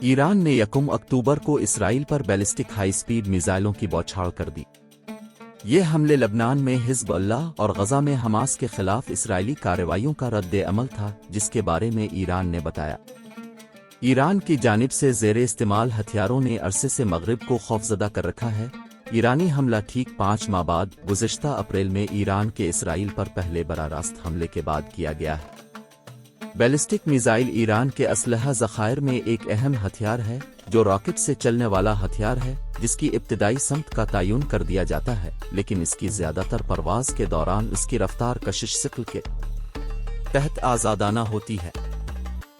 Iran ने 1 अक्टूबर को Israel पर बैलिस्टिक हाई स्पीड मिसाइलों की बौछार कर दी। ये हमले लबनान में हिज़्बुल्लाह और गजा में हमास के खिलाफ इसराइली कार्रवाइयों का रद्द-ए-अमल था, जिसके बारे में ईरान ने बताया। ईरान की जानिब से ज़ेरे इस्तेमाल हथियारों ने अरसे से मगरिब को खौफजदा कर रखा है। ईरानी हमला ठीक 5 माह बाद गुज़िश्ता अप्रैल में ईरान के इसराइल पर पहले बराह-रास्त हमले के बाद किया गया है। बैलिस्टिक मिसाइल ईरान के असलहा ज़खायर में एक अहम हथियार है, जो रॉकेट से चलने वाला हथियार है, जिसकी इब्तिदाई समत का तयन कर दिया जाता है, लेकिन इसकी ज़्यादातर परवाज़ के दौरान इसकी रफ्तार कशिश सिक्ल के तहत आज़ादाना होती है।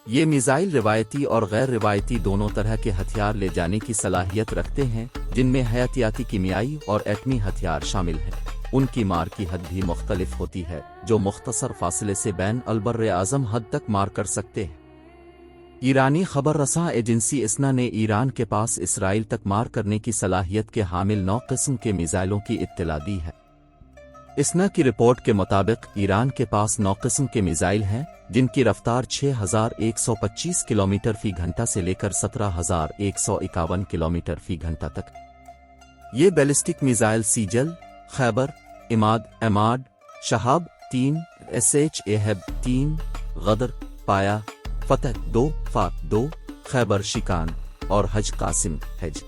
ये मिसाइल रिवायती और गैर रिवायती दोनों तरह के हथियार ले जाने की सलाहियत रखते हैं, जिनमें हयातियाती, कीमियाई और एटमी हथियार शामिल हैं। उनकी मार की हद भी मुख्तलिफ होती है, जो मुख्तसर फासले से बैन अलबर आज़म हद तक मार कर सकते हैं। ईरानी खबर रसां एजेंसी इसना ने ईरान के पास इसराइल तक मार करने की सलाहियत के हामिल 9 किस्म के मिसाइलों की इत्तला दी है। इसना की रिपोर्ट के मुताबिक ईरान के पास 9 किस्म के मिसाइल हैं, जिनकी रफ्तार 6125 किलोमीटर फी घंटा से लेकर 17151 किलोमीटर फी घंटा तक। ये ballistic missile सीजल, Khyber, Imad, एमाड, Shahab 3, SHAHAB 3, गदर, पाया, फतह 2, फाक 2, खैबर शिकान और हज कासिम हज